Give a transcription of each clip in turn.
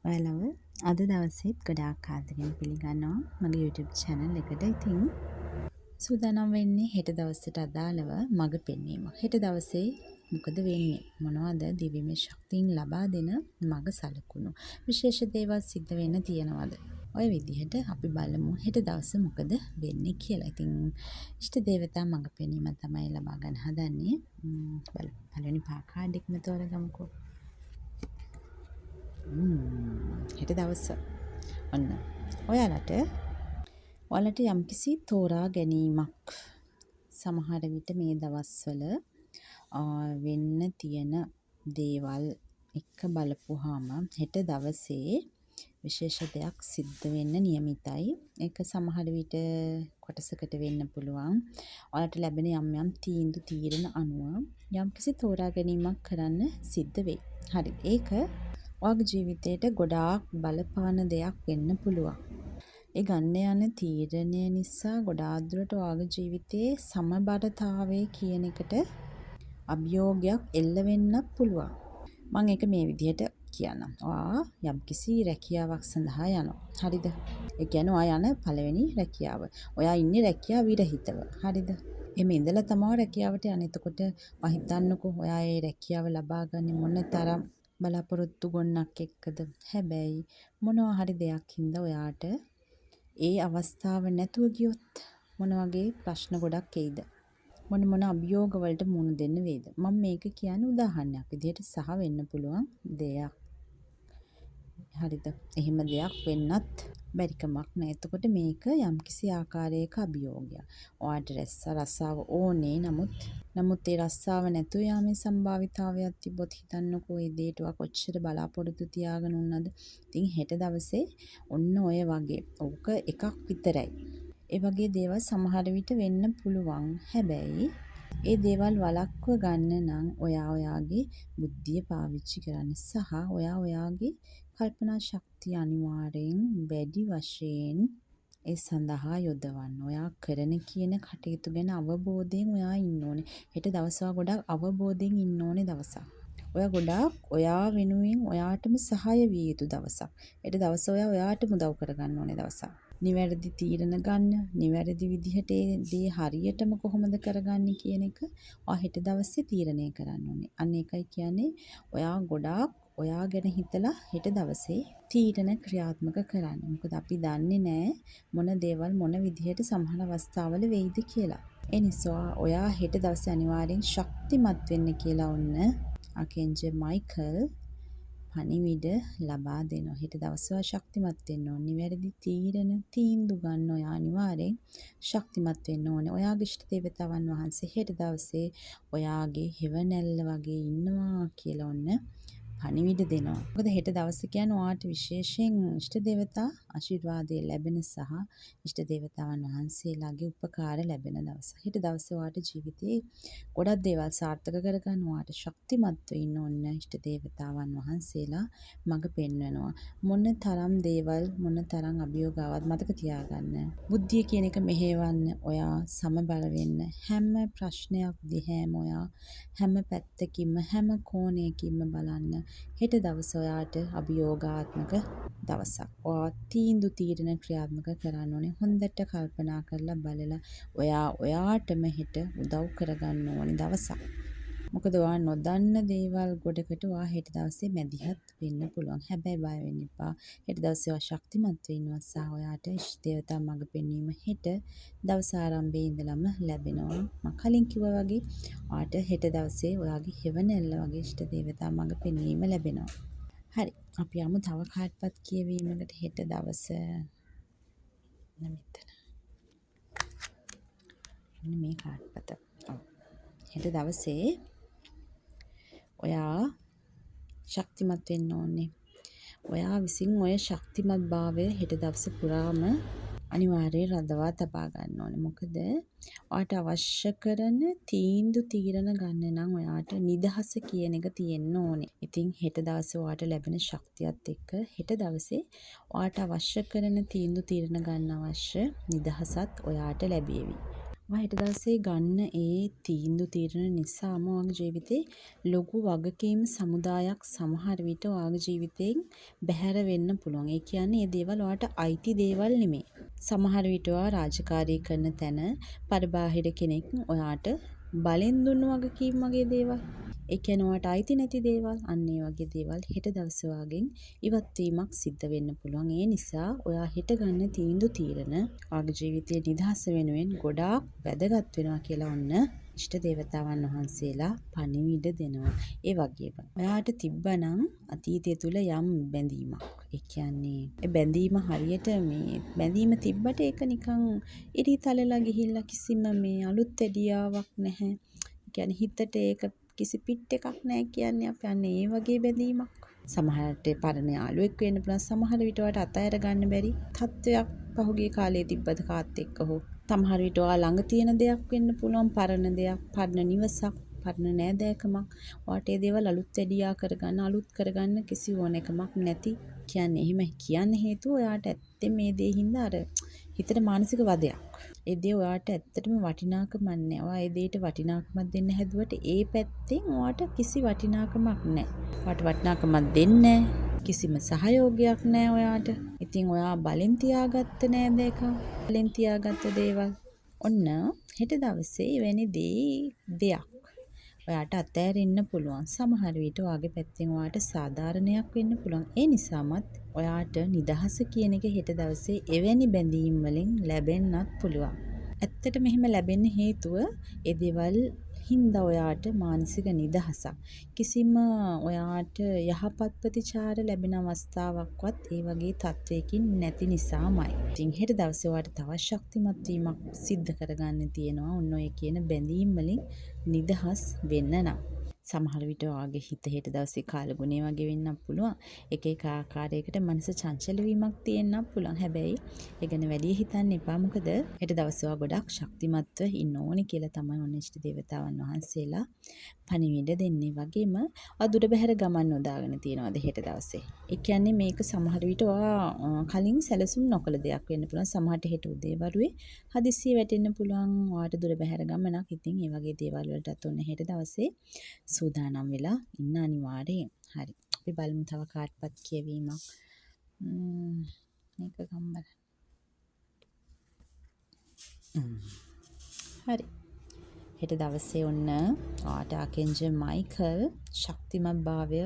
ඔයාලව අද දවසේත් ගොඩාක් ආදරෙන් පිළිගන්නවා මගේ YouTube channel එකට. ඉතින් සූදානම් වෙන්නේ හෙට දවසට අදාළව මඟ පෙන්වීම. හෙට දවසේ මොකද වෙන්නේ? මොනවද දිව්‍යමය ශක්තියින් ලබා දෙන මඟ සලකුණු? විශේෂ දේවල් සිද්ධ වෙන්න තියෙනවද? ඔය විදිහට අපි බලමු හෙට දවසේ මොකද වෙන්නේ කියලා. ඉතින් ඉෂ්ට දේවතා මඟ පෙන්වීම තමයි ලබා ගන්න හදන්නේ. බලමු. පළවෙනි පා කාඩ් එකම තෝරගමුකෝ. හෙට දවස ඔන්න ඔයාලට යම්කිසි තෝරා ගැනීමක් සමහර විට මේ දවස්වල වෙන්න තියෙන දේවල් එක්ක බලපුවාම හෙට දවසේ විශේෂ දෙයක් සිද්ධ වෙන්න නියමිතයි. ඒක සමහර විට කොටසකට වෙන්න පුළුවන්. ඔයාලට ලැබෙන යම් තීරණ අනුව යම්කිසි තෝරා ගැනීමක් කරන්න සිද්ධ වෙයි. හරි. ඒක ඔයාගේ ජීවිතේට ගොඩාක් බලපාන දෙයක් වෙන්න පුළුවන්. ඒ ගන්න යන තීරණය නිසා ගොඩාක් දුරට ඔයාගේ ජීවිතයේ සමබරතාවය කියන එකට අභියෝගයක් එල්ල වෙන්නත් පුළුවන්. මම ඒක මේ විදිහට කියන්නම්. ඔයා යම්කිසි රැකියාවක් සඳහා යනවා. හරිද? ඒ කියන්නේ ඔයා යන පළවෙනි රැකියාව. ඔයා ඉන්නේ රැකියාව විරහිතව. හරිද? එහෙම ඉඳලා තමයි රැකියාවට යන්නේ. එතකොට ඔයා හිතන්නකෝ ඔයා ඒ රැකියාව ලබා ගන්නේ මොන තරම් බලාපොරොත්තු ගොන්නක් එක්කද. හැබැයි මොනවා හරි දෙයක් හින්දා ඔයාට ඒ අවස්ථාව නැතුව ගියොත් මොන වගේ ප්‍රශ්න ගොඩක් එයිද? මොන අභියෝග වලට මුහුණ දෙන්න වේද? මම මේක කියන්නේ උදාහරණයක් විදිහට සහ වෙන්න පුළුවන් දෙයක්. හරිද? එහෙම දෙයක් වෙන්නත් බැරි කමක් නැහැ. එතකොට මේක යම්කිසි ආකාරයක අභියෝගයක්. ඔයාට රස්සාව ඕනේ. නමුත් ඒ රස්සාව නැතුව යාමේ සම්භාවිතාවයක් තිබ්බොත් හිතන්නකෝ ඒ දේට ඔයා කොච්චර බලාපොරොත්තු තියාගෙන උන්නද? ඉතින් හෙට දවසේ ඔන්න ඔය වගේ. ඕක එකක් විතරයි. ඒ වගේ දේවල් සමහර විට වෙන්න පුළුවන්. හැබැයි ඒ දේවල් වළක්ව ගන්න නම් ඔයා ඔයාගේ බුද්ධිය පාවිච්චි කරන්න සහ ඔයාගේ කල්පනා ශක්තිය අනිවාර්යෙන් වැඩි වශයෙන් ඒ සඳහා යොදවන්න. ඔයා කරන කියන කටයුතු ගැන අවබෝධයෙන් ඔයා ඉන්න ඕනේ. හෙට දවස ගොඩක් අවබෝධයෙන් ඉන්න ඕනේ දවසක්. ඔයා ගොඩාක් ඔයා වෙනුවෙන් ඔයාටම සහාය විය යුතු දවසක්. හෙට දවස ඔයාටම උදව් කරගන්න ඕනේ දවසක්. නිවැරදි තීරණ ගන්න, නිවැරදි විදිහට ඒ දේ හරියටම කොහොමද කරගන්නේ කියන එක ඔයා හෙට දවසේ තීරණය කරන්න ඕනේ. අන්න ඒකයි කියන්නේ ඔයා ගොඩාක් ඔයා ගැන හිතලා හෙට දවසේ තීරණ ක්‍රියාත්මක කරන්න. මොකද අපි දන්නේ නැහැ මොන දේවල් මොන විදිහට සමහර අවස්ථාවල වෙයිද කියලා. ඒ නිසා ඔයා හෙට දවසේ අනිවාර්යෙන් ශක්තිමත් වෙන්න කියලා ඔන්න ආකෙන්ජල් මයිකල් පණිවිඩ ලබා දෙනවා. හෙට දවසේ ශක්තිමත් වෙන්න ඕනේ. නිවැරදි තීන්දුව ගන්න ඔයා අනිවාර්යෙන් ශක්තිමත් වෙන්න ඕනේ. ඔයාගේ ඉෂ්ට දේවතාවන් වහන්සේ හෙට දවසේ ඔයාගේ හෙවණැල්ල වගේ ඉන්නවා කියලා ඔන්න පණිවිඩ දෙනවා. මොකද හෙට දවස කියන්නේ ඔයාට විශේෂයෙන් ඉෂ්ට දේවතා ආශිර්වාදය ලැබෙන සහ ඉෂ්ට දේවතාවන් වහන්සේලාගේ උපකාර ලැබෙන දවස. හෙට දවසේ ඔයාට ජීවිතේ ගොඩක් දේවල් සාර්ථක කරගන්න ඔයාට ශක්තිමත් වෙන්න ඕන ඉෂ්ට දේවතාවන් වහන්සේලා මඟ පෙන්වනවා. මොන තරම් දේවල් මොන තරම් අභියෝග ආවත් මතක තියාගන්න. බුද්ධිය කියන එක මෙහෙවන්න ඔයා සමබර වෙන්න. හැම ප්‍රශ්නයක් දිහාම ඔයා හැම පැත්තකින්ම හැම කෝණයකින්ම බලන්න. හෙට දවස ඔයාට අභියෝගාත්මක දවසක්. ඔයා තීරණ ක්‍රියාත්මක කරන්න ඕනේ. හොඳට කල්පනා කරලා බලලා ඔයාටම හෙට උදව් කරගන්න ඕනේ දවසක්. මොකද ඔයා නොදන්න දේවල් ගොඩකට ඔයා හෙට දවසේ මැදිහත් වෙන්න පුළුවන්. හැබැයි බය වෙන්න එපා. හෙට දවසේ ඔයා ශක්තිමත් වෙන්න සහ ඔයාට ඉෂ්ට දේවතා මඟ පෙන්වීම හෙට දවස් ආරම්භයේ ඉඳලම ලැබෙනවා. මම කලින් කිව්වා වගේ ඔයාට හෙට දවසේ ඔයාගේ හෙවණැල්ල වගේ ඉෂ්ට දේවතා මඟ පෙන්වීම ලැබෙනවා. හරි. අපි යමු තව කාඩ්පත් කියවීමකට හෙට දවස. මෙතන. මේ කාඩ්පත. හෙට දවසේ ඔයා ශක්තිමත් වෙන්න ඕනේ. ඔයා විසින් ඔය ශක්තිමත් භාවය හෙට දවස පුරාම අනිවාර්යයෙන් රඳවා තබා ගන්න ඕනේ. මොකද ඔයාට අවශ්‍ය කරන තීරණ ගන්න නම් ඔයාට නිදහස කියන එක තියෙන්න ඕනේ. ඉතින් හෙට දවසේ ඔයාට ලැබෙන ශක්තියත් එක්ක හෙට දවසේ ඔයාට අවශ්‍ය කරන තීරණ ගන්න අවශ්‍ය නිදහසත් ඔයාට ලැබේවි. හෙට දවසේ ගන්න ඒ තීරණ නිසාම ඔයාගේ ජීවිතේ ලොකු වගකීම් සමුදායක් සමහර විට ඔයාගේ ජීවිතයෙන් බැහැර වෙන්න පුළුවන්. ඒ කියන්නේ මේ දේවල් ඔයාට අයිති දේවල් නෙමෙයි. සමහර විට ඔයා රාජකාරී කරන තැන පරිබාහිර කෙනෙක් ඔයාට බලෙන් දුන්නු වගකීම් වගේ දේවල්. ඒ කියන්නේ ඔයාට අයිති නැති දේවල්. අන්න ඒ වගේ දේවල් හෙට දවසේ ඔයාගෙන් ඉවත් වීමක් සිද්ධ වෙන්න පුළුවන්. ඒ නිසා ඔයා හෙට ගන්න තීරණ ඔයාගේ ජීවිතයේ නිදහස වෙනුවෙන් ගොඩාක් වැදගත් වෙනවා කියලා ඔන්න ඉෂ්ට දේවතාවන් වහන්සේලා පණිවිඩ දෙනවා. ඒ වගේම ඔයාට තිබ්බනම් අතීතය තුල යම් බැඳීමක්. ඒ කියන්නේ ඒ බැඳීම හරියට මේ බැඳීම තිබ්බට ඒක නිකන් ඉරිතලලා ගිහිල්ලා කිසිම මේ අලුත් ඇඩියාවක් නැහැ. ඒ කියන්නේ හිතට ඒක කිසි පිට් එකක් නැහැ කියන්නේ අපි අන්න ඒ වගේ බැඳීමක්. සමහරට පරණ යාළුවෙක් වෙන්න පුළුවන්. සමහර විට ඔයාට අතහැර ගන්න බැරි තත්වයක් පහුගිය කාලේ තිබ්බද කාත් එක්ක හෝ. සමහර විට ඔයා ළඟ තියෙන දෙයක් වෙන්න පුළුවන්. පරණ දෙයක්, පරණ නිවසක්, පරණ නෑදෑකමක්. ඔයාට ඒ දේවල් අලුත් වැඩියා කරගන්න, අලුත් කරගන්න කිසි ඕනෑකමක් නැති. කියන්නේ එහෙම කියන්න හේතුව ඔයාට ඇත්තේ මේ දේ හින්දා අර හිතට මානසික වදයක්. ඒ දේ ඔයාට ඇත්තටම වටිනාකමක් නැහැ. ඔයා ඒ දෙයට වටිනාකමක් දෙන්න හැදුවට ඒ පැත්තෙන් ඔයාට කිසි වටිනාකමක් නැහැ. ඔයාට වටිනාකමක් දෙන්නේ කිසිම සහයෝගයක් නැහැ ඔයාට. ඉතින් ඔයා බලෙන් තියාගත්ත නේද ඒක? බලෙන් තියාගත්ත දේවල්. ඔන්න හෙට දවසේ වෙන්නේ දෙයක්. ඔයාට අතෑරෙන්න පුළුවන්. සමහර විට ඔයාගේ පැත්තෙන් ඔයාට සාධාරණයක් වෙන්න පුළුවන්. ඒ නිසාමත් ඔයාට නිදහස කියන එක හෙට දවසේ එවැනි බැඳීම් වලින් ලැබෙන්නත් පුළුවන්. ඇත්තට මෙහෙම ලැබෙන්න හේතුව ඒ දේවල් හින්දා ඔයාට මානසික නිදහසක්. කිසිම ඔයාට යහපත් ප්‍රතිචාර ලැබෙන අවස්ථාවක්වත් ඒ වගේ තත්වයකින් නැති නිසාමයි. ඉතින් හෙට දවසේ ඔයාට තවත් ශක්තිමත් වීමක් සිද්ධ කරගන්න තියෙනවා. ඔන්න ඔය කියන බැඳීම් වලින් නිදහස් වෙන්න නම්. සමහර විට ඔයාගේ හිත හෙට දවසේ කාලගුණේ වගේ වෙන්නත් පුළුවන්. එක එක ආකාරයකට මනස චංචල වීමක් තියෙන්නත් පුළුවන්. හැබැයි ඒ ගැන වැඩි හිතන්න එපා. මොකද හෙට දවසේ ඔයා ගොඩක් ශක්තිමත්ව ඉන්න ඕනේ කියලා තමයි ඔන්න ඉෂ්ට දේවතාවන් වහන්සේලා පණිවිඩ දෙන්නේ. වගේම අදුර බැහැර ගමන් නොදාගෙන තියනවාද හෙට දවසේ. ඒ කියන්නේ මේක සමහර විට ඔයා කලින් සැලසුම් නොකළ දෙයක් වෙන්න පුළුවන්. සමහරට හෙට උදේවරුේ හදිස්සිය වැටෙන්න පුළුවන්. ඔයාට දුර බැහැර ගමනක්. ඉතින් මේ වගේ දේවල් වලටත් ඔන්න හෙට දවසේ සූදානම් වෙලා ඉන්න අනිවාර්යෙන්. හරි. අපි බලමු තව කාටවත් කියවීමක්. මේක ගම්බල. හරි. හෙට දවසේ ඔන්න ඔයාට ආකෙන්ජල් මයිකල් ශක්තිමත් භාවය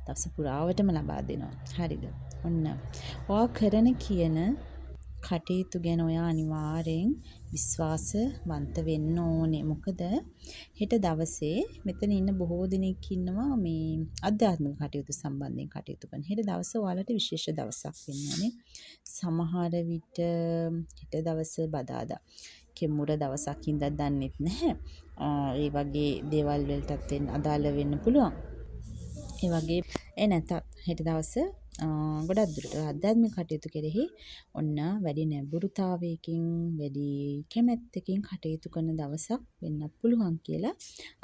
දවස පුරාවටම ලබා දෙනවා. හරිද? ඔන්න ඔයා කරන කියන කටයුතු ගැන ඔයා අනිවාර්යෙන් විශ්වාසවන්ත වෙන්න ඕනේ. මොකද හෙට දවසේ මෙතන ඉන්න බොහෝ දෙනෙක් ඉන්නවා මේ අධ්‍යාත්මික කටයුතු සම්බන්ධයෙන් කටයුතු කරන. හෙට දවස ඔයාලට විශේෂ දවසක් වෙනවානේ. සමහර විට හෙට දවස බදාදා කෙමුර දවසක් හින්දා දන්නෙත් නැහැ. ඒ වගේ දේවල් වලටත් අදාළ වෙන්න පුළුවන්. ඒ වගේ නැතත් හෙට දවස ගොඩක් දුරට ආධ්‍යාත්මික කටයුතු කෙරෙහි ඔන්න වැඩි නැඹුරුතාවයකින් වැඩි කැමැත්තකින් කටයුතු කරන දවසක් වෙන්නත් පුළුවන් කියලා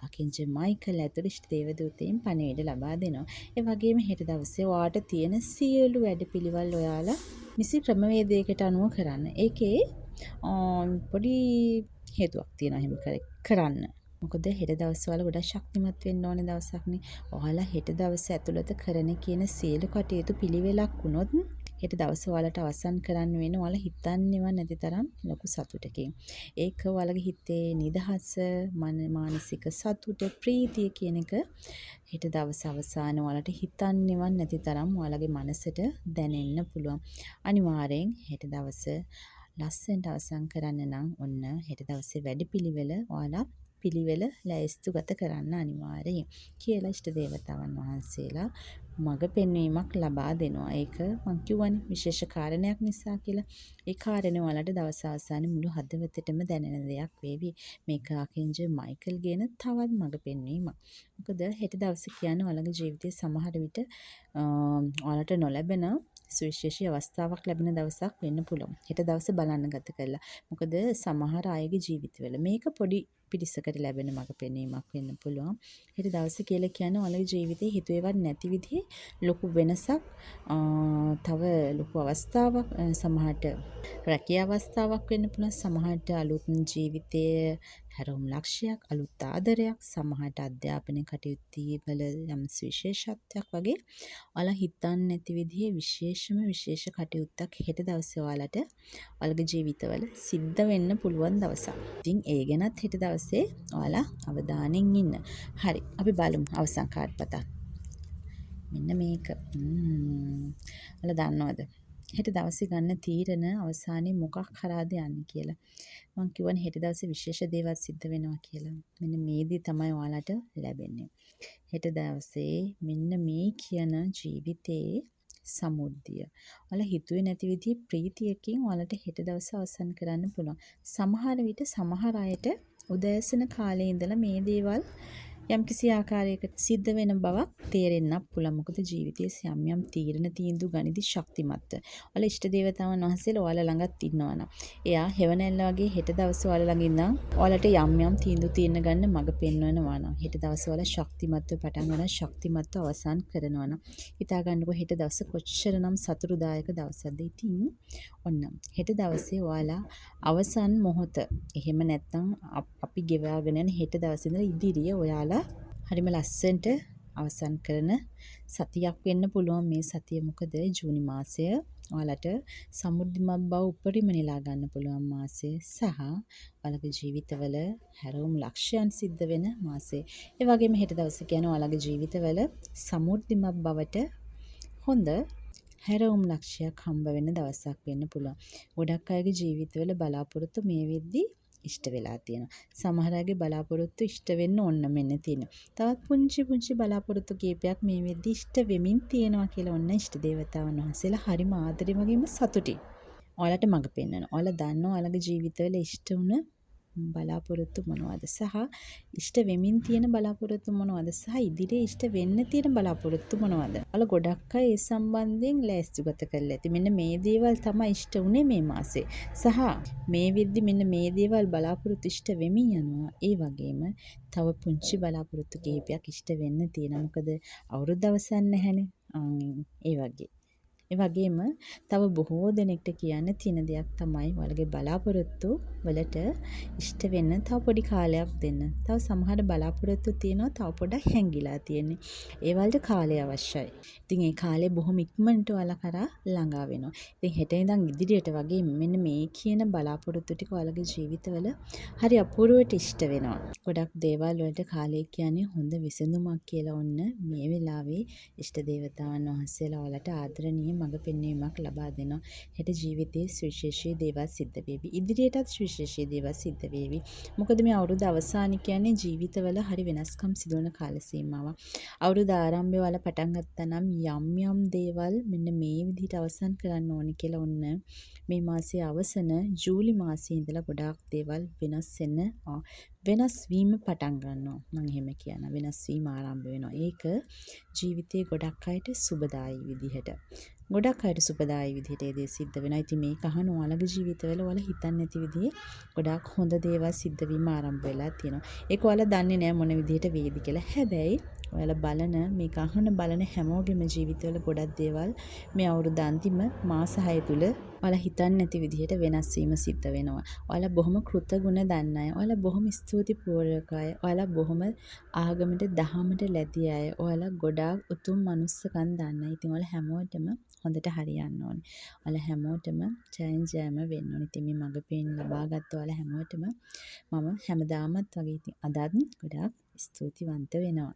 ආකින්ජ මයිකල් ඇතුළු ඉෂ්ට දේවදූතයන් පණිවිඩ ලබා දෙනවා. ඒ වගේම හෙට දවසේ ඔයාට තියෙන සියලු වැඩපිළිවෙල් ඔයාලා නිසි ක්‍රමවේදයකට අනුව කරන්න. ඒකේ පොඩි හේතුවක් තියෙනවා එහෙම කරන්න. මොකද හෙට දවස් වල ගොඩක් ශක්තිමත් වෙන්න ඕනේ දවසක්නේ. ඔයාලා හෙට දවස ඇතුළත කරන කියන සියලු කටයුතු පිළිවෙලක් වුණොත් හෙට දවස ඔයාලට අවසන් කරන්න වෙන ඔයාලා හිතන්නේව නැති තරම් ලොකු සතුටකින්. ඒක ඔයාලගේ හිතේ නිදහස, මානසික සතුට, ප්‍රීතිය කියන එක හෙට දවස අවසාන ඔයාලට හිතන්නේව නැති තරම් ඔයාලගේ මනසට දැනෙන්න පුළුවන්. අනිවාර්යෙන් හෙට දවස ලස්සනට අවසන් කරන්න නම් ඔන්න හෙට දවසේ වැඩපිළිවෙල ඔයාලා පිළිවෙල ලැයිස්තුගත කරන්න අනිවාර්යයෙන් කියලා ඉෂ්ට දේවතාවන් වහන්සේලා මඟ පෙන්වීමක් ලබා දෙනවා. ඒක මං කියවනේ විශේෂ කාරණයක් නිසා කියලා. ඒ කාරණේ වලට දවස් අවසානයේ මුළු හදවතටම දැනෙන දෙයක් වේවි. මේක ආකින්ජ මයිකල් ගෙන තවත් මඟ පෙන්වීමක්. මොකද හෙට දවසේ කියන්නේ ඔයාලගේ ජීවිතයේ සමහර විට ඔයාලට නොලැබෙන සුවිශේෂී අවස්ථාවක් ලැබෙන දවසක් වෙන්න පුළුවන්. හෙට දවසේ බලන්න ගත කරලා. මොකද සමහර අයගේ ජීවිතවල මේක පොඩි පිරිසකට ලැබෙන මඟ පෙන්වීමක් වෙන්න පුළුවන්. හෙට දවසේ කියලා කියන්නේ ඔයාලගේ ජීවිතේ හිතුවේවත් නැති විදිහේ ලොකු වෙනසක් තව ලොකු අවස්ථාවක් සමහරට රැකියා අවස්ථාවක් වෙන්න පුළුවන්. සමහරට අලුත් ජීවිතයේ හැරවුම් ලක්ෂයක්, අලුත් ආදරයක්, සමහරට අධ්‍යාපන කටයුතු වල යම් විශේෂත්වයක් වගේ ඔයාලා හිතන්නේ නැති විදිහේ විශේෂ කටයුත්තක් හෙට දවසේ ඔයාලට ඔයාලගේ ජීවිතවල සිද්ධ වෙන්න පුළුවන් දවසක්. ඉතින් ඒ ගැනත් හෙට දවසේ ඔයාලා අවධානයෙන් ඉන්න. හරි. අපි බලමු අවසන් කාඩ් පතක්. මෙන්න මේක. ඔයාලා දන්නවද? හෙට දවසේ ගන්න තීරණ අවසානයේ මොකක් හරහාද යන්නේ කියලා. මම කියවනේ හෙට දවසේ විශේෂ දේවල් සිද්ධ වෙනවා කියලා. මෙන්න මේ දේ තමයි ඔයාලට ලැබෙන්නේ. හෙට දවසේ මෙන්න මේ කියන ජීවිතේ සමුද්දිය. ඔයාලා හිතුවේ නැති විදිහේ ප්‍රීතියකින් ඔයාලට හෙට දවස අවසන් කරන්න පුළුවන්. සමහර විට සමහර අයට උදෑසන කාලේ ඉඳලා මේ දේවල් යම්කිසි ආකාරයකට සිද්ධ වෙන බවක් තේරෙන්නත් පුළුවන්. මොකද ජීවිතයේ යම් තීරණ තීන්දුව ගනිදි ශක්තිමත්ව. ඔයාලා ඉෂ්ට දේවතාවුන් වහන්සේලා ඔයාලා ළඟත් ඉන්නවනම් එයා හෙවණැල්ල වගේ හෙට දවසේ ඔයාලා ළඟ ඉඳන් ඔයාලට යම් තීන්දුව తీරන ගන්න මඟ පෙන්වනවා නම් හෙට දවසේ ඔයාලා ශක්තිමත්ව පටන් ගන්න ශක්තිමත්ව අවසන් කරනවා නම් හිතා ගන්නකො හෙට දවස කොච්චරනම් සතුටුදායක දවසක්ද. ඉතින් ඔන්න හෙට දවසේ ඔයාලා අවසන් මොහොත එහෙම නැත්නම් අපි ගෙවාගෙන යන හෙට දවසේ ඉඳලා ඉදිරිය ඔයාලා හරිම ලස්සනට අවසන් කරන සතියක් වෙන්න පුළුවන් මේ සතිය. මොකද ජූනි මාසය ඔයාලට සමෘද්ධිමත් බව උපරිම නෙලා ගන්න පුළුවන් මාසය සහ ඔයාලගේ ජීවිතවල හැරවුම් ලක්ෂයන් සිද්ධ වෙන මාසය. ඒ වගේම හෙට දවසේ කියන්නේ ඔයාලගේ ජීවිතවල සමෘද්ධිමත් බවට හොඳ හැරවුම් ලක්ෂයක් හම්බ වෙන දවසක් වෙන්න පුළුවන්. ගොඩක් අයගේ ජීවිතවල බලාපොරොත්තු මේ වෙද්දි ඉෂ්ට වෙලා තියෙනවා. සමහර අයගේ බලාපොරොත්තු ඉෂ්ට වෙන්න ඕන මෙන්න තියෙනවා. තවත් පුංචි බලාපොරොත්තු කීපයක් මේ වෙද්දි ඉෂ්ට වෙමින් තියෙනවා කියලා ඔන්න ඉෂ්ට දේවතාවුන් වහන්සේලා හරිම ආදරේ වගේම සතුටින් ඔයාලට මඟ පෙන්වනවා. ඔයාලා දන්නවා ඔයාලගේ ජීවිතවල ඉෂ්ට වුණ බලාපොරොත්තු මොනවද සහ ඉෂ්ට වෙමින් තියෙන බලාපොරොත්තු මොනවද සහ ඉදිරියේ ඉෂ්ට වෙන්න තියෙන බලාපොරොත්තු මොනවද? ඔයාලා ගොඩක් අය ඒ සම්බන්ධයෙන් ලෑස්තිගත කරලා ඇති. මෙන්න මේ දේවල් තමයි ඉෂ්ට වුනේ මේ මාසේ. සහ මේ වෙද්දි මෙන්න මේ දේවල් බලාපොරොත්තු ඉෂ්ට වෙමින් යනවා. ඒ වගේම තව පුංචි බලාපොරොත්තු කිහිපයක් ඉෂ්ට වෙන්න තියෙනවා. මොකද අවුරුදු දවසක් නැහැනේ. ඒ වගේ. ඒ වගේම තව බොහෝ දෙනෙක්ට කියන්න තියෙන දෙයක් තමයි ඔයාලගේ බලාපොරොත්තු වලට ඉෂ්ට වෙන්න තව පොඩි කාලයක් දෙන්න. තව සමහර බලාපොරොත්තු තියෙනවා තව පොඩක් හැංගිලා තියෙන්නේ. ඒ වලට කාලය අවශ්‍යයි. ඉතින් ඒ කාලේ බොහොම ඉක්මනට ඔයාලා කරා ළඟා වෙනවා. ඉතින් හෙට ඉඳන් ඉදිරියට වගේ මෙන්න මේ කියන බලාපොරොත්තු ටික ඔයාලගේ ජීවිතවල හරි අපූර්වවට ඉෂ්ට වෙනවා. ගොඩක් දේවල් වලට කාලය කියන්නේ හොඳ විසඳුමක් කියලා ඔන්න මේ වෙලාවේ ඉෂ්ට දේවතාවුන් වහන්සේලා ඔයාලට ආදරණීය මඟ පෙන්වීමක් ලබා දෙනවා. හෙට ජීවිතයේ සුවිශේෂී දේවල් සිද්ධ වේවි. ඉදිරියටත් සුවිශේෂී දේවල් සිද්ධ වේවි. මොකද මේ අවුරුදු අවසානය කියන්නේ ජීවිතවල හරි වෙනස්කම් සිදුවන කාල සීමාවක්. අවුරුදු ආරම්භය වල පටන් ගත්තා නම් යම් දේවල් මෙන්න මේ විදිහට අවසන් කරන්න ඕනේ කියලා ඔන්න මේ මාසයේ අවසන ජූලි මාසයේ ඉඳලා ගොඩාක් දේවල් වෙනස් වීම පටන් ගන්නවා. මම එහෙම කියනවා. වෙනස් වීම ආරම්භ වෙනවා. ඒක ජීවිතේ ගොඩක් අයට සුබදායී විදිහට ඒ දේ සිද්ධ වෙනවා. ඉතින් මේක අහන ඔයාලගේ ජීවිතවල ඔයාලා හිතන්නේ නැති විදිහේ ගොඩාක් හොඳ දේවල් සිද්ධ වීම ආරම්භ වෙලා තියෙනවා. ඒක ඔයාලා දන්නේ නැහැ මොන විදිහට වේද කියලා. හැබැයි ඔයාලා මේක අහන බලන හැමෝගෙම ජීවිතවල ගොඩක් දේවල් මේ අවුරුදු අන්තිම මාස 6 තුල ඔයාලා හිතන්නේ නැති විදිහට වෙනස් වීම සිද්ධ වෙනවා. ඔයාලා බොහොම කෘතගුණ දන්න අය. ඔයාලා බොහොම ස්තුතිපූර්වක අය. ඔයාලා බොහොම ආගමට දහමට ලැබිය අය. ඔයාලා ගොඩාක් උතුම් මනුස්සකම් දන්න අය. ඉතින් ඔයාලා හැමෝටම හොඳට හරියන්න ඕනේ. ඔයාලා හැමෝටම ජයම වෙන්න ඕනේ. ඉතින් මේ මඟ පේන ලබාගත් ඔයාලා හැමෝටම මම හැමදාමත් වගේ ඉතින් අදත් ගොඩාක් ස්තුතිවන්ත වෙනවා.